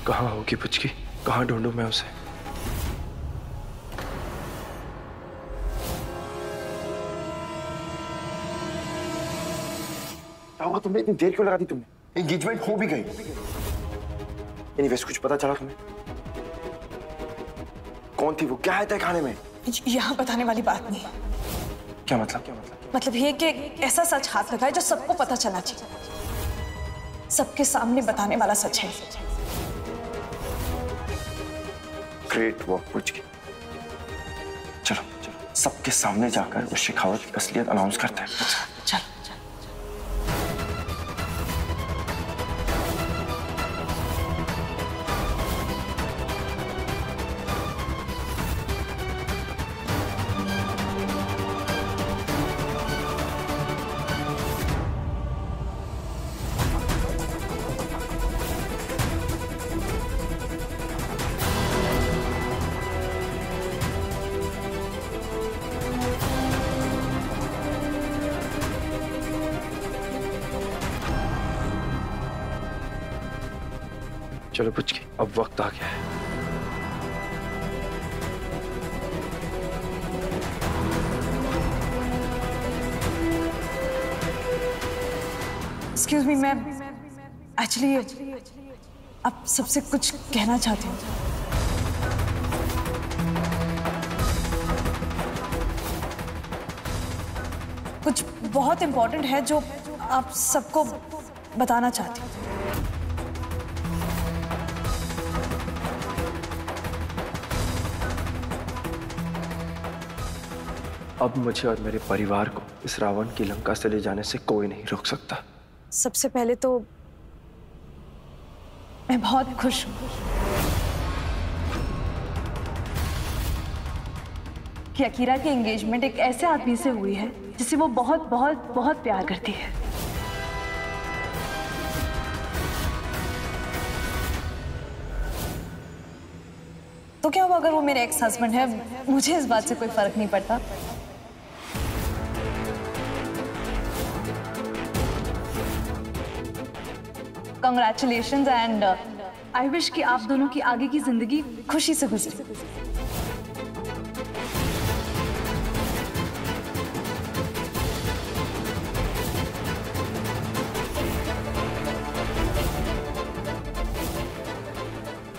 कहाँ होगी पुचकी? कहाँ ढूंढूं मैं उसे? क्या हुआ? तुमने इतनी देर क्यों लगा दी? तुमने एंगेजमेंट हो भी गई। एनीवेज कुछ पता चला तुम्हें? कौन थी वो? क्या है तय खाने में? यहाँ बताने वाली बात नहीं। क्या मतलब? मतलब ये कि ऐसा सच हाथ लगाए जो सबको पता चलना चाहिए, सबके सामने बताने वाला सच है। ग्रेट वर्क पुचकी। चलो सबके सामने जाकर उस शेखावत की असलियत अनाउंस करते हैं। चल। चलो पुचकी, अब वक्त आ गया है। एक्सक्यूज मी, मैं एक्चुअली अब सबसे कुछ कहना चाहती हूँ। कुछ बहुत इंपॉर्टेंट है जो आप सबको बताना चाहती हूँ। अब मुझे और मेरे परिवार को इस रावण की लंका से ले जाने से कोई नहीं रोक सकता। सबसे पहले तो मैं बहुत खुश हूं कि अकीरा की एंगेजमेंट एक ऐसे आदमी से हुई है जिसे वो बहुत बहुत बहुत प्यार करती है। तो क्या हुआ अगर वो मेरे एक्स हस्बैंड है? मुझे इस बात से कोई फर्क नहीं पड़ता। Congratulations and I wish कि आप दोनों की आगे की जिंदगी खुशी से गुजरे।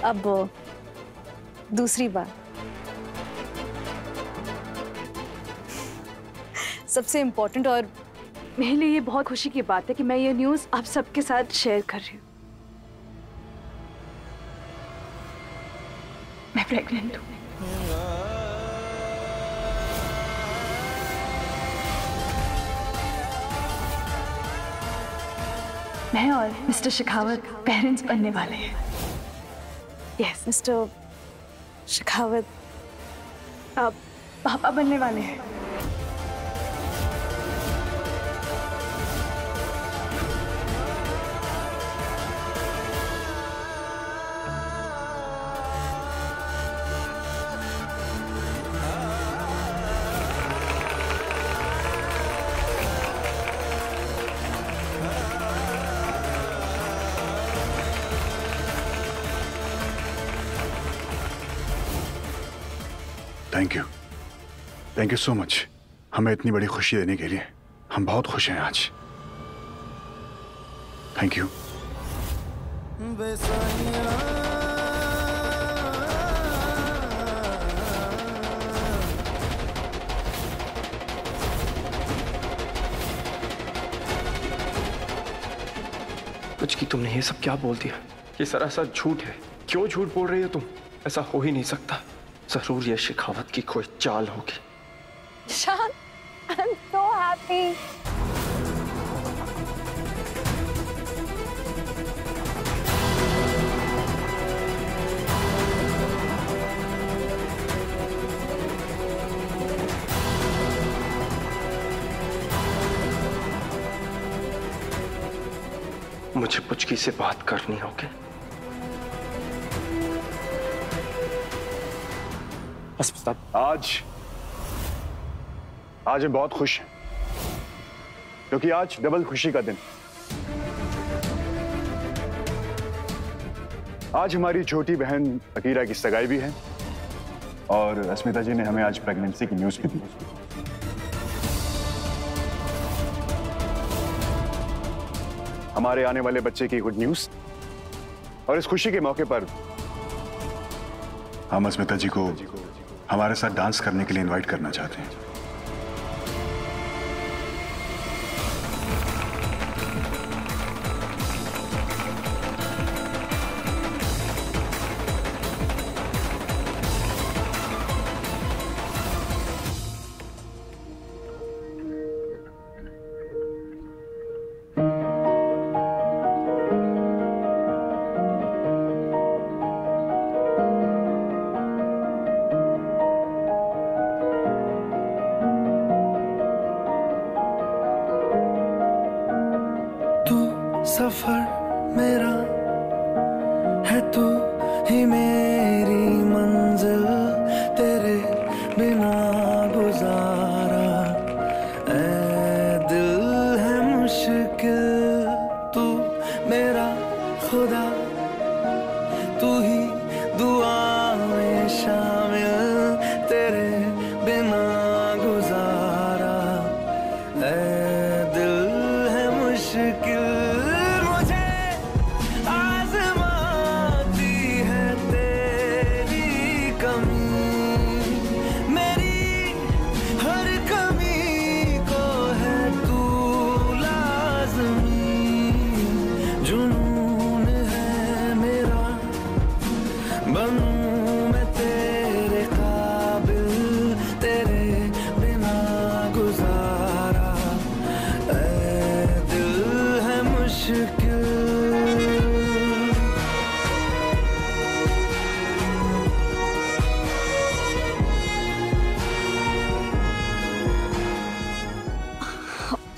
अब दूसरी बात, सबसे इम्पोर्टेंट और मेरे लिए ये बहुत खुशी की बात है कि मैं ये न्यूज़ आप सबके साथ शेयर कर रही हूँ। मैं प्रेग्नेंट हूँ। मैं और मिस्टर शेखावत पेरेंट्स बनने वाले हैं। यस, मिस्टर शेखावत अब पापा बनने वाले हैं। थैंक यू सो मच हमें इतनी बड़ी खुशी देने के लिए। हम बहुत खुश हैं आज। Thank you. पुचकी, तुमने ये सब क्या बोल दिया? ये सरासर झूठ है। क्यों झूठ बोल रही हो तुम? ऐसा हो ही नहीं सकता। जरूर ये शेखावत की कोई चाल होगी। शान, I'm so happy. मुझे पुचकी से बात करनी होगी। आज हम बहुत खुश हैं क्योंकि आज डबल खुशी का दिन। आज हमारी छोटी बहन अकीरा की सगाई भी है और अस्मिता जी ने हमें आज प्रेगनेंसी की न्यूज़ भी दी। हमारे आने वाले बच्चे की गुड न्यूज़ और इस खुशी के मौके पर हम अस्मिता जी को हमारे साथ डांस करने के लिए इनवाइट करना चाहते हैं। सफर मेरा है तू ही मेरी मंजिल, तेरे बिना गुजारा ऐ दिल है मुश्किल। तू मेरा खुदा, तू ही दुआ में शामिल, तेरे बिना गुजारा ऐ दिल है मुश्किल।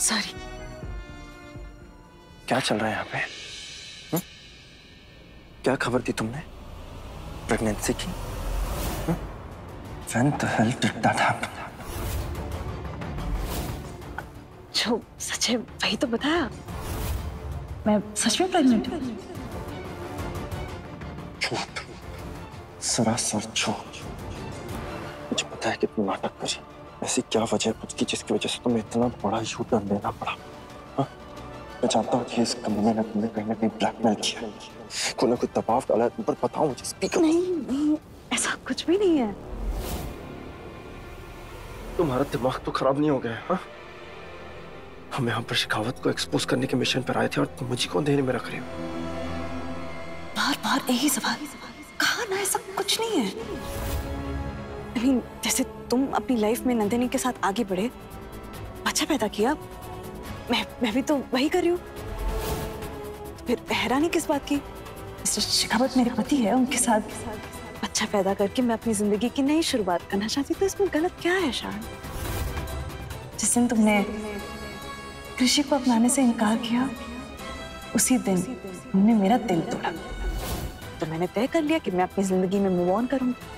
सॉरी। क्या चल रहा है यहाँ पे? क्या खबर दी तुमने प्रेगनेंसी की? When the hell did that happen? जो सच है वही तो बताया। मैं सच में प्रेग्नेंट हूँ। झूठ, सरासर झूठ। मुझे पता है कि तुम नाटक करी। ऐसी क्या वजह की जिसकी वजह से तुम्हें इतना बड़ा यूटर्न लेना पड़ा? हाँ? मैं जानता हूँ कि इस कमीने ने तुम्हें कहीं ना कहीं ब्लैकमेल किया, कोई ना कोई दबाव डाला है तुम पर। बताओ मुझे, स्पीक। नहीं, ऐसा कुछ भी नहीं है। तुम्हारा दिमाग तो खराब नहीं हो गया? हाँ, हम यहाँ पर शिखावत को एक्सपोज करने के मिशन पर आए थे और तुम मुझे कौन देने में रख रहे हो? बार बार यही सवाल। कहा ना ऐसा कुछ नहीं है। I mean, जैसे तुम अपनी लाइफ में नंदिनी के साथ आगे बढ़े, बच्चा पैदा किया, मैं भी तो वही कर रही हूँ। तो फिर हैरानी किस बात की? मिस्टर शिखावत मेरे पति है, उनके साथ बच्चा पैदा करके मैं अपनी जिंदगी की नई शुरुआत करना चाहती, तो इसमें गलत क्या है शान? जिस दिन तुमने कृषि को अपनाने से इनकार किया, उसी दिन तुमने मेरा दिल तोड़ा। तो मैंने तय कर लिया कि मैं अपनी जिंदगी में मूव ऑन करूंगी,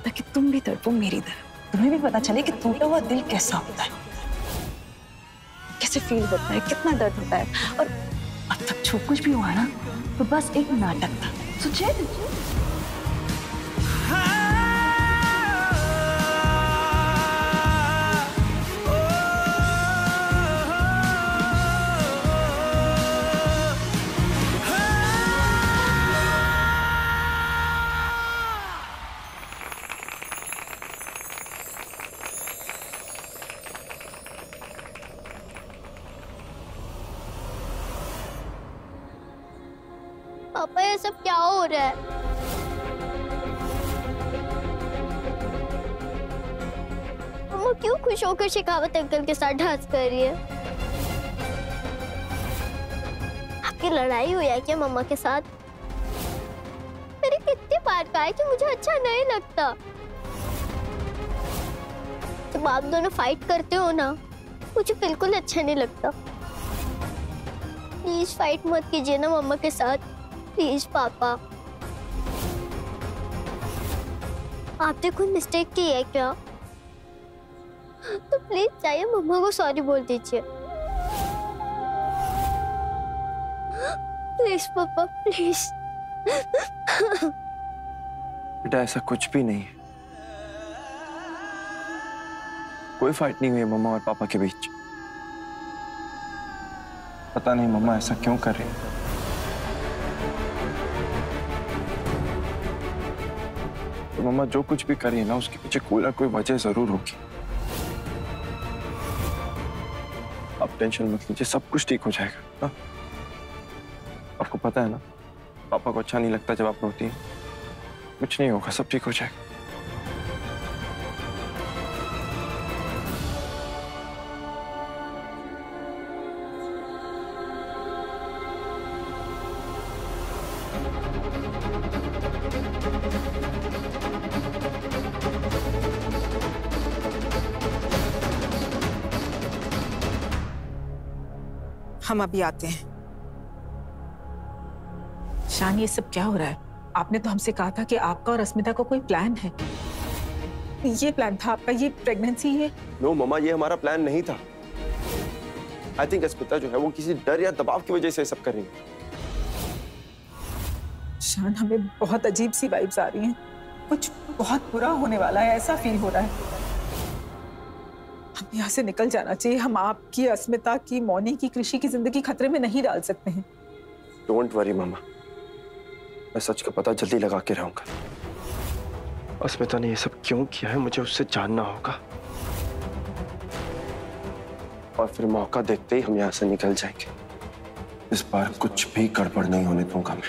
ताकि तुम भी तड़पो मेरी तरह। तुम्हें भी पता चले कि टूटा हुआ दिल कैसा होता है, कैसे फील होता है, कितना दर्द होता है। और अब तक जो कुछ भी हुआ ना, तो बस एक नाटक था। सोचिए पापा, ये सब क्या हो रहा है? मम्मा क्यों खुश होकर शिखावत अंकल के साथ डांस कर रही है? आपकी लड़ाई हुई है क्या मम्मा के साथ? मैंने कितनी बार कहा है कि मुझे अच्छा नहीं लगता। जब आप दोनों फाइट करते हो ना, मुझे बिल्कुल अच्छा नहीं लगता। प्लीज फाइट मत कीजिए ना मम्मा के साथ, प्लीज पापा। आपने कोई मिस्टेक की है क्या? तो प्लीज जाइए मम्मा को सॉरी बोल दीजिए। प्लीज पापा, प्लीज। बेटा ऐसा कुछ भी नहीं है। कोई फाइट नहीं हुई है मम्मा और पापा के बीच। पता नहीं मम्मा ऐसा क्यों कर रही है। तो मम्मा जो कुछ भी कर रही है ना, उसके पीछे कोई ना कोई वजह जरूर होगी। आप टेंशन मत लीजिए, सब कुछ ठीक हो जाएगा। हाँ? आपको पता है ना, पापा को अच्छा नहीं लगता जब आप रोती हैं। कुछ नहीं होगा, सब ठीक हो जाएगा। हम अभी आते हैं। शान, ये सब क्या हो रहा है? आपने तो हमसे कहा था कि आपका और अस्मिता का कोई प्लान है। ये प्लान था आपका, ये प्रेगनेंसी है? नो मम्मा, ये हमारा प्लान नहीं था। आई थिंक अस्मिता जो है वो किसी डर या दबाव की वजह से सब कर रही है। शान, हमें बहुत अजीब सी वाइब्स आ रही हैं। कुछ बहुत बुरा होने वाला है, ऐसा फील हो रहा है। हम यहाँ से निकल जाना चाहिए। हम आपकी, अस्मिता की, मौनी की, कृषि की जिंदगी खतरे में नहीं डाल सकते हैं। डोंट वरी मम्मा, मैं सच का पता जल्दी लगा के रहूंगा। अस्मिता ने ये सब क्यों किया है, मुझे उससे जानना होगा। और फिर मौका देखते ही हम यहाँ से निकल जाएंगे। इस बार कुछ भी गड़बड़ नहीं होने दूंगा मैं।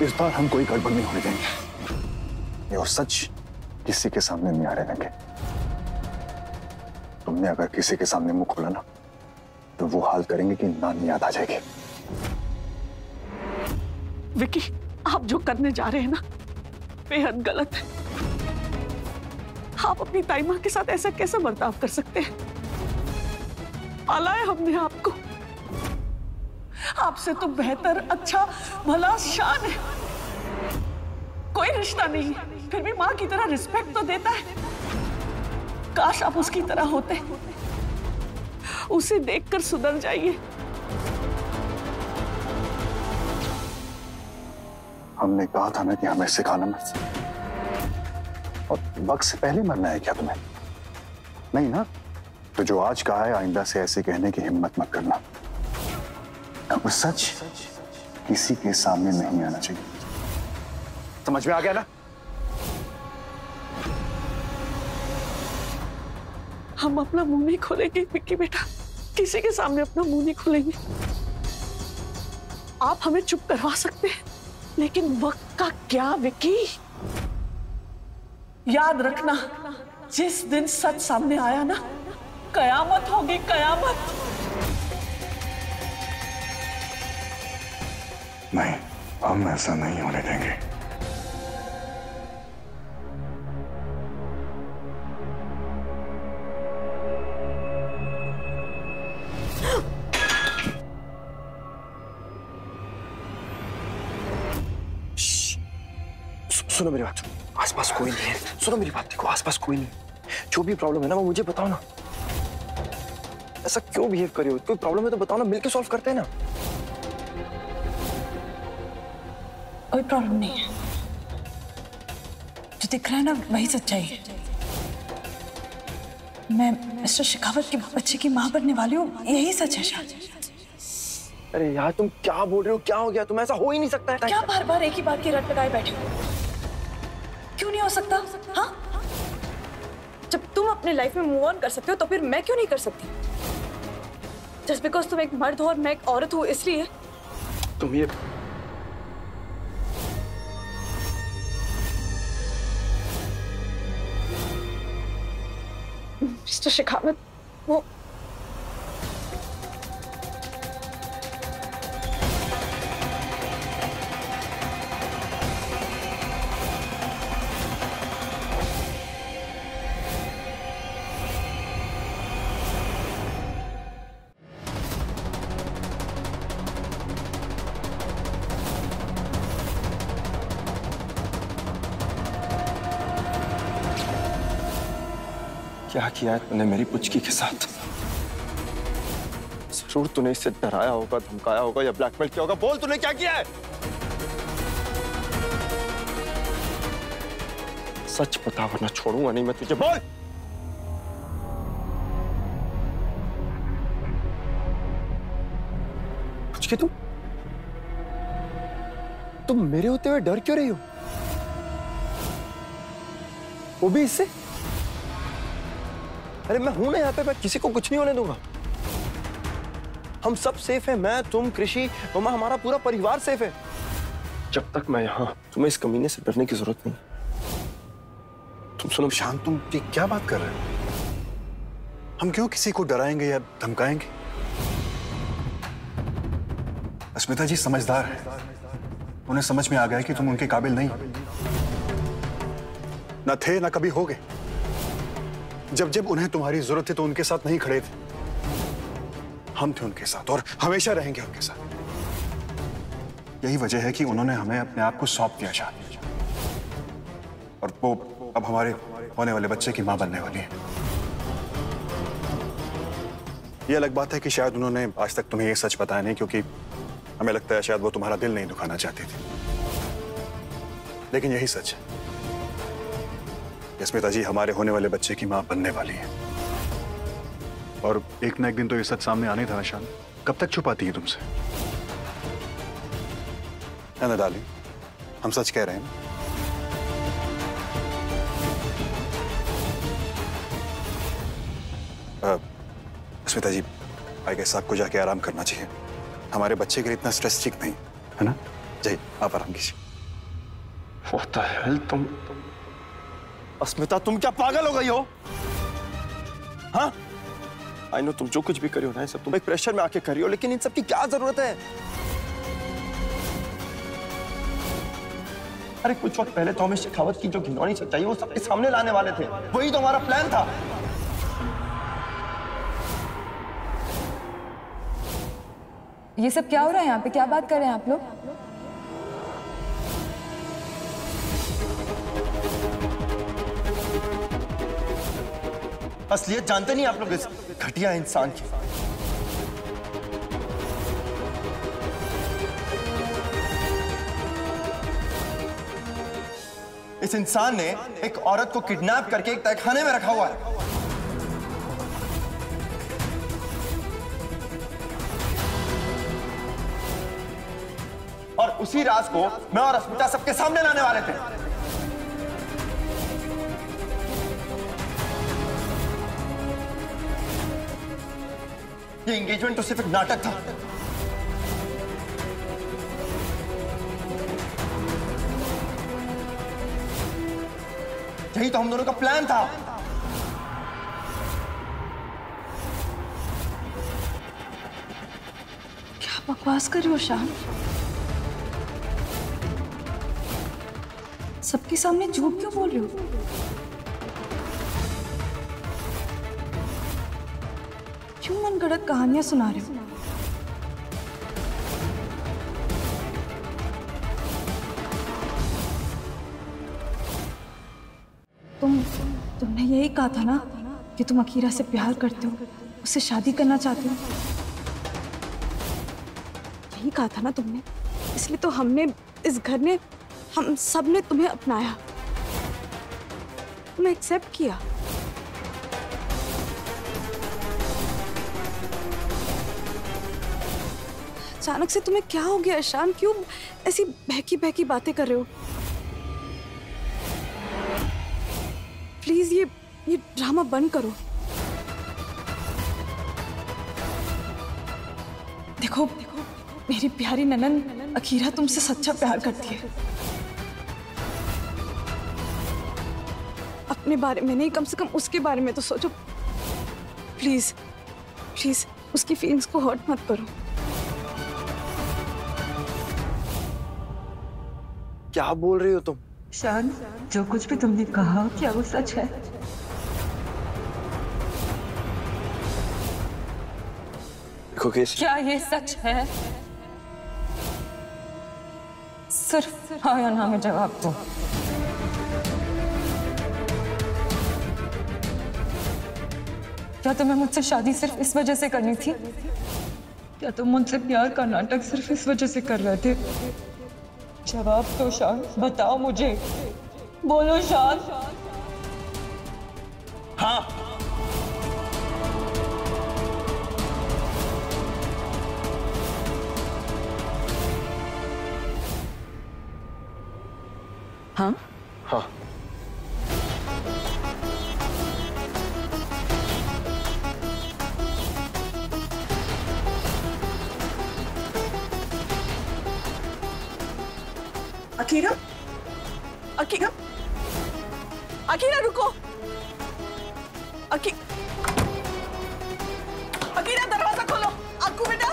इस बार हम कोई गड़बड़ नहीं होने देंगे। ये सच किसी के सामने नहीं आने देंगे। तुमने अगर किसी के सामने मुंह खोला ना, तो वो हाल करेंगे कि नानी याद आ जाएगी। विकी, आप जो करने जा रहे हैं ना, बेहद गलत है। आप अपनी ताई माँ के साथ ऐसा कैसे बर्ताव कर सकते हैं? पाला है हमने आपको। आपसे तो बेहतर, अच्छा, भला शान है। कोई रिश्ता नहीं है, फिर भी माँ की तरह रिस्पेक्ट तो देता है। काश आप उसकी तरह होते। उसे देखकर सुधर जाइए। हमने कहा था ना कि हमें सिखाना मत। और वक्त से पहले मरना है क्या तुम्हें? नहीं ना? तो जो आज कहा है, आइंदा से ऐसे कहने की हिम्मत मत करना। अब सच किसी के सामने नहीं आना चाहिए। समझ में आ गया ना? हम अपना मुंह नहीं खोलेंगे विक्की बेटा, किसी के सामने अपना मुंह नहीं खोलेंगे। आप हमें चुप करवा सकते हैं, लेकिन वक्त का क्या विक्की? याद रखना, जिस दिन सच सामने आया ना, कयामत होगी, कयामत। नहीं, हम ऐसा नहीं होने देंगे। सुनो मेरी बात, आसपास कोई नहीं है। सुनो मेरी बात, देखो आसपास कोई नहीं। जो भी प्रॉब्लम है ना, वो मुझे बताओ ना। ऐसा क्यों बिहेव कर रहे हो? कोई प्रॉब्लम है तो बताओ ना, मिलके सॉल्व करते हैं ना। कोई प्रॉब्लम नहीं है। जो दिख रहा है ना, वही सच्चाई है। मैं मिस्टर शेखावत के बच्चे की मां बनने वाली हूँ, यही सच है शायद। अरे यार, तुम क्या बोल रहे हो? क्या हो गया? तुम ऐसा हो ही नहीं सकता है। क्या बार बार एक ही बात की रट लगाए बैठे हो? क्यों नहीं हो सकता? हाँ, जब तुम अपने लाइफ में मूव ऑन कर सकते हो, तो फिर मैं क्यों नहीं कर सकती? जस्ट बिकॉज तुम एक मर्द हो और मैं एक औरत हूँ, इसलिए? तुम ये मिस्टर शेखावत, वो क्या किया है तूने मेरी पुचकी के साथ? जरूर तूने इससे डराया होगा, धमकाया होगा या ब्लैकमेल किया होगा। बोल तूने क्या किया है? सच बता वरना छोड़ूंगा नहीं मैं तुझे। बोल। कुछ की तुम मेरे होते हुए डर क्यों रही हो? वो भी इससे? अरे मैं हूं ना यहाँ पे, मैं किसी को कुछ नहीं होने दूंगा। हम सब सेफ हैं, मैं, तुम, कृषि, मम्मा, हमारा पूरा परिवार सेफ है। जब तक मैं यहाँ, तुम्हें इस कमीने से डरने की जरूरत नहीं। तुम सुनो शांत, तुम ये क्या बात कर रहे हो? हम क्यों किसी को डराएंगे या धमकाएंगे? अस्मिता जी समझदार है, उन्हें समझ में आ गया कि तुम उनके काबिल नहीं, ना थे ना कभी होगे। जब जब उन्हें तुम्हारी जरूरत थी तो उनके साथ नहीं खड़े थे। हम थे उनके साथ और हमेशा रहेंगे उनके साथ। यही वजह है कि उन्होंने हमें अपने आप को सौंप दिया शादी, और वो अब हमारे होने वाले बच्चे की मां बनने वाली है। ये अलग बात है कि शायद उन्होंने आज तक तुम्हें ये सच बताया नहीं, क्योंकि हमें लगता है शायद वो तुम्हारा दिल नहीं दुखाना चाहती थी। लेकिन यही सच है, अस्मिता जी हमारे होने वाले बच्चे की मां बनने वाली है। और एक ना एक दिन तो ये सच सामने आने था ना शान। कब तक छुपाती है तुमसे? है ना डार्लिंग, हम सच कह रहे हैं। अस्मिता जी, आई गेस आपको जाके आराम करना चाहिए। हमारे बच्चे के लिए इतना स्ट्रेस ठीक नहीं है ना। जाइए, आप आराम कीजिए। What the hell, तुम अस्मिता, तुम क्या पागल हो गई हो? हाँ, आई नो तुम जो कुछ भी करी हो ना, ये सब तुम एक प्रेशर में आके करी हो, लेकिन इन सब की क्या जरूरत है? अरे कुछ वक्त पहले तो हमें शेखावत की जो घिनौनी सच्चाई वो सबके सामने लाने वाले थे। वही तो हमारा प्लान था। ये सब क्या हो रहा है यहाँ पे? क्या बात कर रहे हैं आप लोग? असलियत जानते नहीं आप लोग इस घटिया इंसान की। इस इंसान ने एक औरत को किडनैप करके एक तहखाने में रखा हुआ है। और उसी राज को मैं और अस्मिता सबके सामने लाने वाले थे। ये एंगेजमेंट तो सिर्फ एक नाटक था। यही तो हम दोनों का प्लान था। क्या बकवास कर रही हो शान? सबके सामने झूठ क्यों बोल रही हो? क्यों मनगढ़ंत कहानियां सुना रहे हो? तुमने यही कहा था ना कि तुम अकीरा से प्यार करते हो, उससे शादी करना चाहते हो। यही कहा था ना तुमने, इसलिए तो हमने, इस घर ने, हम सब ने तुम्हें अपनाया, तुम्हें एक्सेप्ट किया। अचानक से तुम्हें क्या हो गया ईशान? क्यों ऐसी बहकी बहकी बातें कर रहे हो? प्लीज ये ड्रामा बंद करो। देखो मेरी प्यारी ननन अकीरा तुमसे सच्चा प्यार करती है। अपने बारे में नहीं, कम से कम उसके बारे में तो सोचो। प्लीज प्लीज उसकी फीलिंग्स को हर्ट मत करो। क्या बोल रही हो तुम? शान, जो कुछ भी तुमने कहा क्या वो सच है? देखो केस, क्या ये सच है? सिर्फ हाँ या ना में जवाब दो। क्या तुम्हें मुझसे शादी सिर्फ इस वजह से करनी थी क्या तुम मुझसे प्यार का नाटक सिर्फ इस वजह से कर रहे थे? जवाब दो शान, बताओ मुझे, बोलो शान। हाँ। हाँ? हाँ। अकीरा, अकीरा, अकीरा रुको। अकीरा दरवाजा खोलो। अक्कू बेटा।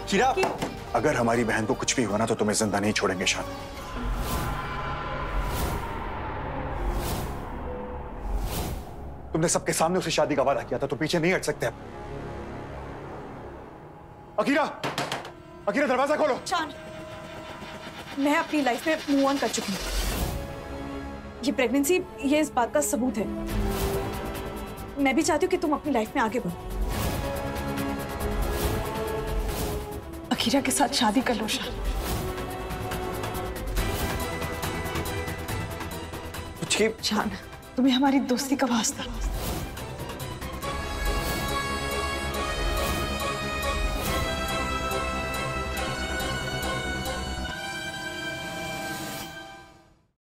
कीरा, अगर हमारी बहन को कुछ भी हुआ ना तो तुम्हें जिंदा नहीं छोड़ेंगे शान। तुमने सबके सामने उसे शादी का वादा किया था तो पीछे नहीं हट सकते अब। अकीरा, अकीरा दरवाजा खोलो। शान, मैं अपनी लाइफ में मूव ऑन कर चुकी हूँ। ये प्रेगनेंसी ये इस बात का सबूत है। मैं भी चाहती हूँ कि तुम अपनी लाइफ में आगे बढ़ो। अकीरा के साथ शादी कर लो शान। कुछ शान, तुम्हें हमारी दोस्ती का वास्ता।